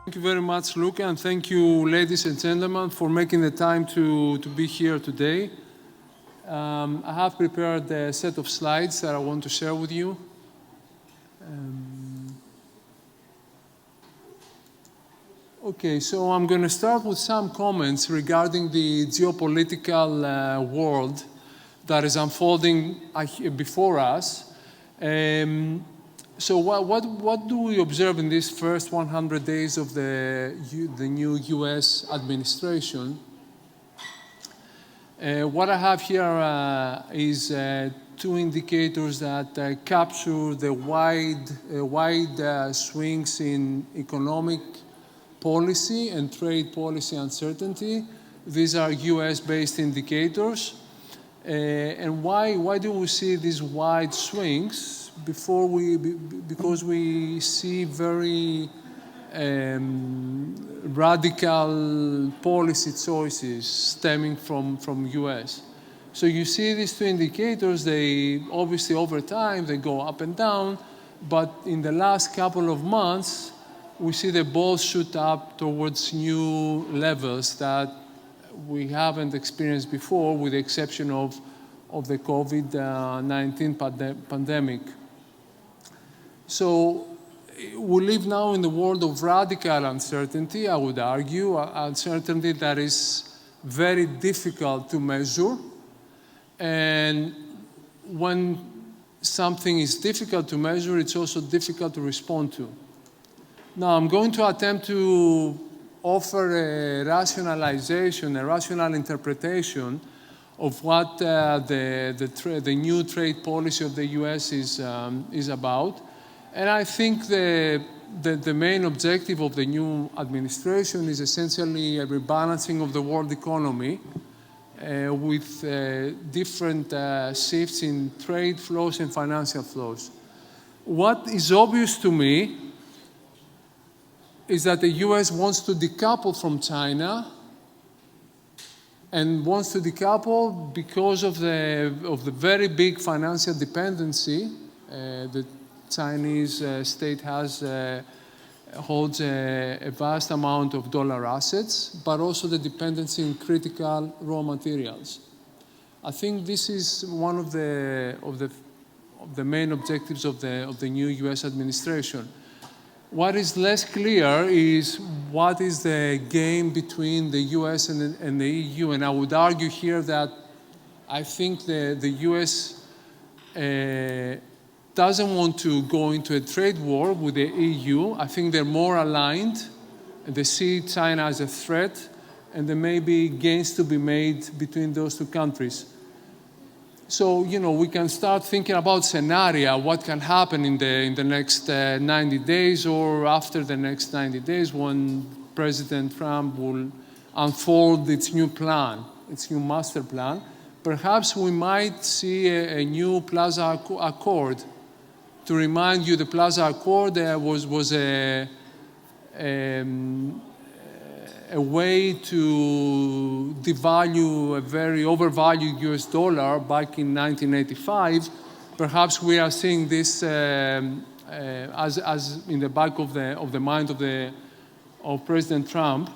Thank you very much, Luca, and thank you, ladies and gentlemen, for making the time to be here today. I have prepared a set of slides that I want to share with you. Okay, so I'm going to start with some comments regarding the geopolitical world that is unfolding before us. So what do we observe in these first 100 days of the new U.S. administration? What I have here is two indicators that capture the wide swings in economic policy and trade policy uncertainty. These are US-based indicators. And why do we see these wide swings? Because we see very radical policy choices stemming from US. So you see these two indicators, they obviously over time, they go up and down, but in the last couple of months, we see they both shoot up towards new levels that we haven't experienced before, with the exception of the COVID-19 pandemic. So we live now in the world of radical uncertainty, I would argue, uncertainty that is very difficult to measure. And when something is difficult to measure, it's also difficult to respond to. Now, I'm going to attempt to offer a rationalization, a rational interpretation of what the new trade policy of the US is about. And I think the main objective of the new administration is essentially a rebalancing of the world economy with different shifts in trade flows and financial flows. What is obvious to me is that the US wants to decouple from China, and wants to decouple because of the very big financial dependency the Chinese state holds a vast amount of dollar assets, but also the dependency in critical raw materials. I think this is one of the main objectives of the new US administration. What is less clear is what is the game between the US and the EU, and I would argue here that I think the US doesn't want to go into a trade war with the EU. I think they're more aligned, and they see China as a threat, and there may be gains to be made between those two countries. So, we can start thinking about scenario, what can happen in the next 90 days or after the next 90 days when President Trump will unfold its new plan, its new master plan. Perhaps we might see a new Plaza Accord. To remind you, the Plaza Accord was a way to devalue a very overvalued US dollar back in 1985. Perhaps we are seeing this as in the back of the mind of President Trump.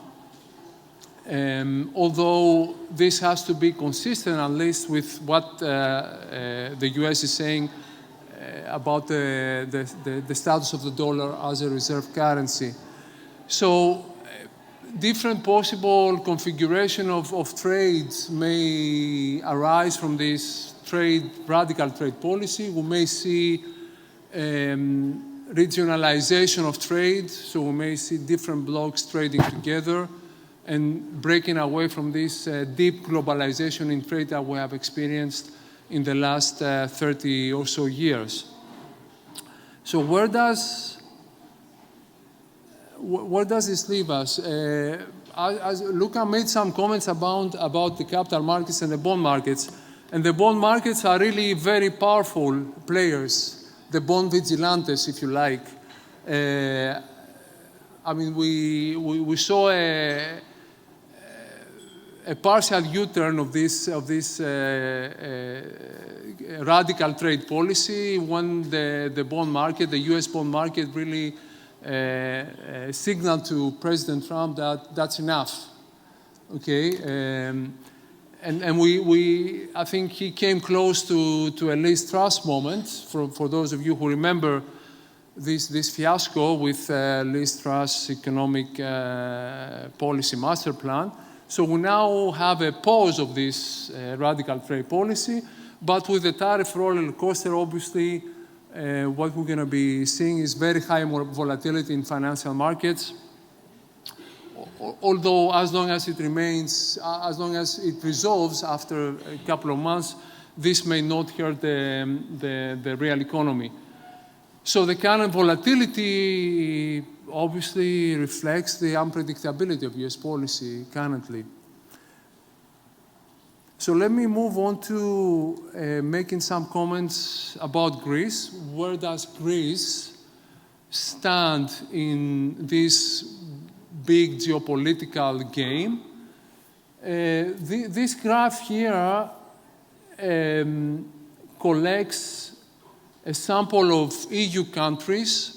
Although this has to be consistent, at least with what the US is saying about the status of the dollar as a reserve currency. So different possible configuration of trades may arise from this radical trade policy. We may see regionalization of trade, so we may see different blocs trading together and breaking away from this deep globalization in trade that we have experienced in the last 30 or so years. So where does this leave us? As Luca made some comments about the capital markets and the bond markets, and the bond markets are really very powerful players, the bond vigilantes, if you like. I mean, we saw a partial U-turn of this radical trade policy when the bond market, the US bond market, really signal to President Trump that that's enough. Okay, and I think he came close to a Liz Truss moment. For those of you who remember this fiasco with Liz Truss' economic policy master plan. So we now have a pause of this radical trade policy, but with the tariff roller coaster, obviously, what we're going to be seeing is very high volatility in financial markets. Although, as long as it remains, as long as it resolves after a couple of months, this may not hurt the real economy. So the current volatility obviously reflects the unpredictability of US policy currently. So let me move on to making some comments about Greece. Where does Greece stand in this big geopolitical game? This graph here collects a sample of EU countries.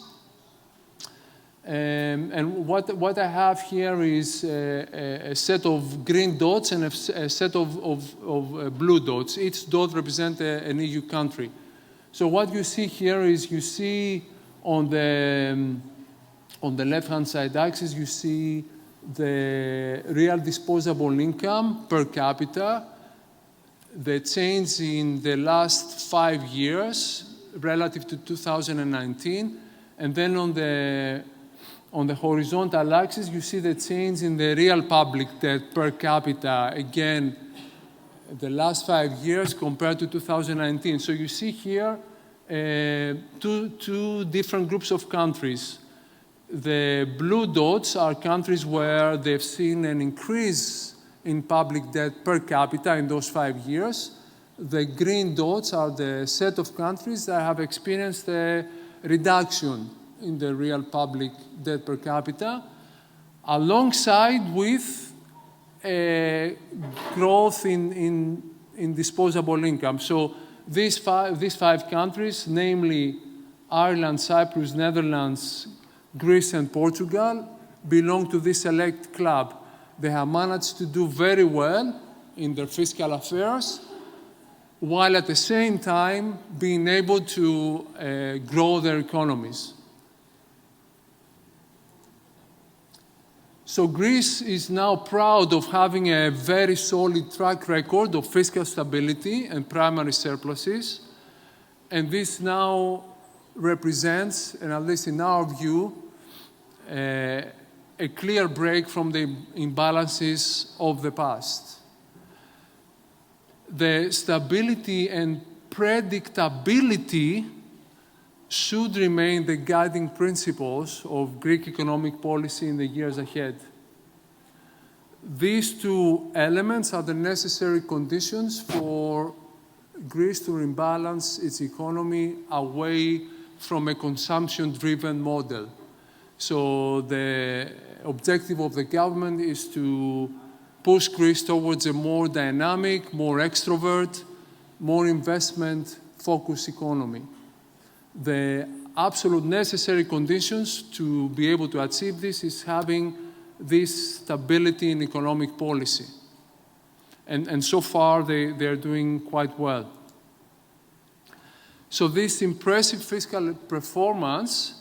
And what I have here is a set of green dots and a set of blue dots. Each dot represents an EU country. So what you see here is you see on the left-hand side axis, you see the real disposable income per capita, the change in the last 5 years relative to 2019, and then on the horizontal axis, you see the change in the real public debt per capita, again, the last 5 years compared to 2019. So you see here two different groups of countries. The blue dots are countries where they've seen an increase in public debt per capita in those 5 years. The green dots are the set of countries that have experienced a reduction in the real public debt per capita, alongside with a growth in disposable income. So these five countries, namely Ireland, Cyprus, Netherlands, Greece, and Portugal, belong to this select club. They have managed to do very well in their fiscal affairs, while at the same time being able to grow their economies. So Greece is now proud of having a very solid track record of fiscal stability and primary surpluses. And this now represents, and at least in our view, a clear break from the imbalances of the past. The stability and predictability should remain the guiding principles of Greek economic policy in the years ahead. These two elements are the necessary conditions for Greece to rebalance its economy away from a consumption-driven model. So the objective of the government is to push Greece towards a more dynamic, more extrovert, more investment-focused economy. The absolute necessary conditions to be able to achieve this is having this stability in economic policy. And so far, they're doing quite well. So this impressive fiscal performance,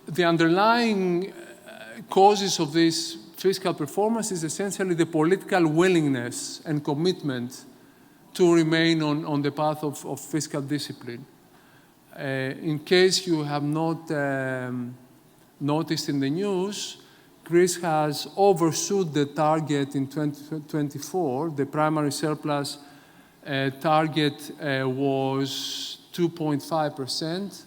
the underlying causes of this fiscal performance is essentially the political willingness and commitment to remain on the path of fiscal discipline. In case you have not noticed in the news, Greece has overshot the target in 2024. The primary surplus target was 2.5%.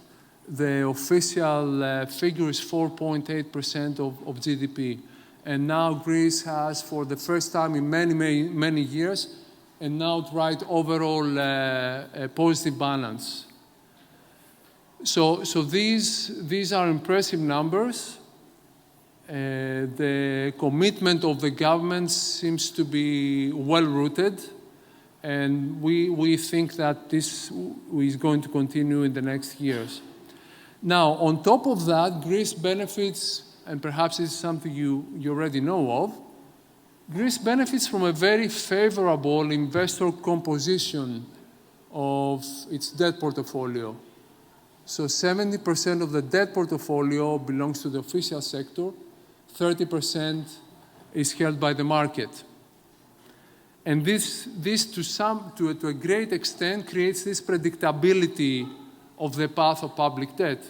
The official figure is 4.8% of GDP. And now Greece has, for the first time in many years, an outright overall positive balance. So these are impressive numbers. The commitment of the government seems to be well-rooted, and we think that this is going to continue in the next years. Now, on top of that, Greece benefits, and perhaps it's something you already know of, Greece benefits from a very favorable investor composition of its debt portfolio. So 70% of the debt portfolio belongs to the official sector, 30% is held by the market. And this to a great extent creates this predictability of the path of public debt.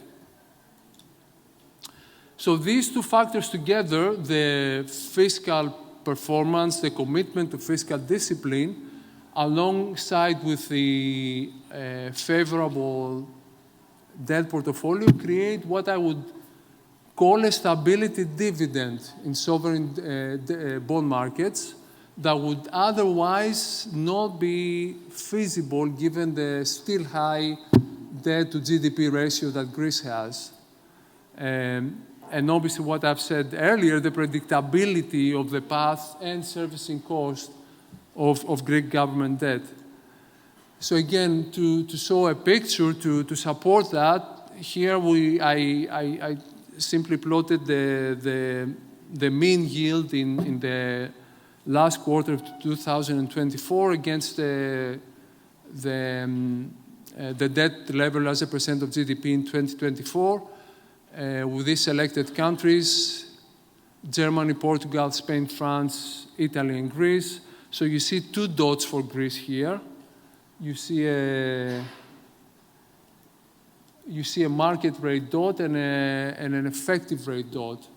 So these two factors together, the fiscal performance, the commitment to fiscal discipline, alongside with the favorable debt portfolio, create what I would call a stability dividend in sovereign bond markets that would otherwise not be feasible given the still high debt to GDP ratio that Greece has. And obviously what I've said earlier, the predictability of the path and servicing cost of Greek government debt. So again, to show a picture to support that, here I simply plotted the mean yield in the last quarter of 2024 against the debt level as a percent of GDP in 2024 with these selected countries, Germany, Portugal, Spain, France, Italy, and Greece. So you see two dots for Greece here. You see a market rate dot and an effective rate dot.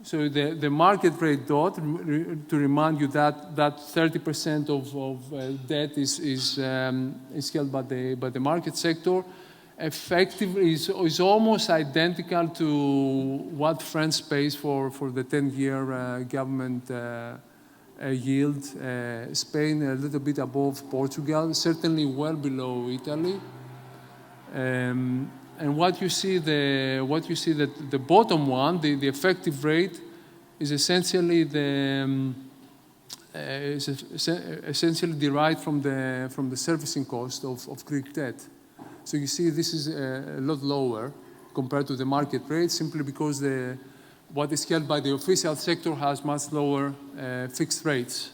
So the market rate dot, to remind you that 30% of debt is held by the market sector. Effective is almost identical to what France pays for the 10-year government yield. Spain a little bit above Portugal, certainly well below Italy. And what you see that the bottom one, the effective rate, is essentially essentially derived from the servicing cost of Greek debt. So you see this is a lot lower compared to the market rate, simply because what is held by the official sector has much lower fixed rates.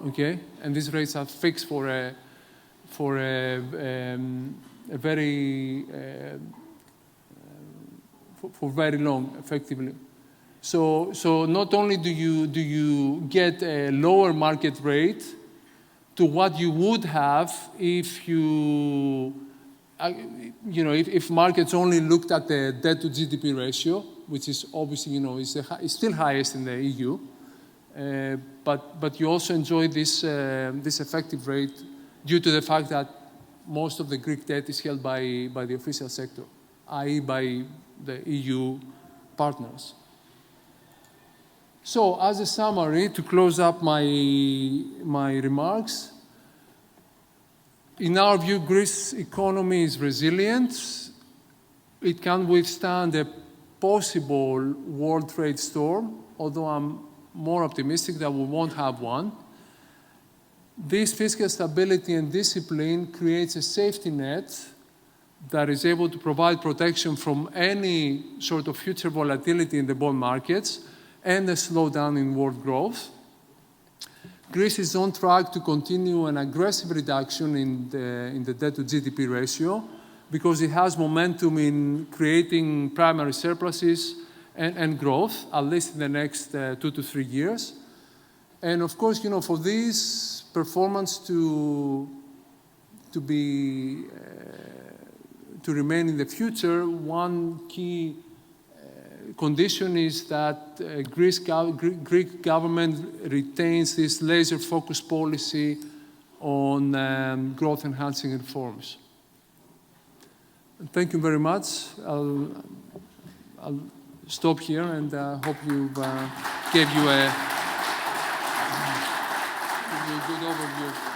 Okay, and these rates are fixed for a very for very long, effectively. So not only do you get a lower market rate to what you would have if if markets only looked at the debt to GDP ratio, which is obviously is still highest in the EU, but you also enjoy this effective rate due to the fact that most of the Greek debt is held by the official sector, i.e. by the EU partners. So, as a summary, to close up my remarks, in our view, Greece's economy is resilient. It can withstand a possible world trade storm, although I'm more optimistic that we won't have one. This fiscal stability and discipline creates a safety net that is able to provide protection from any sort of future volatility in the bond markets and a slowdown in world growth. Greece is on track to continue an aggressive reduction in the debt to GDP ratio because it has momentum in creating primary surpluses and growth, at least in the next 2 to 3 years. And of course, for this performance to remain in the future, one key condition is that Greek government retains this laser-focused policy on growth-enhancing reforms. Thank you very much. I'll stop here and hope gave you a good overview.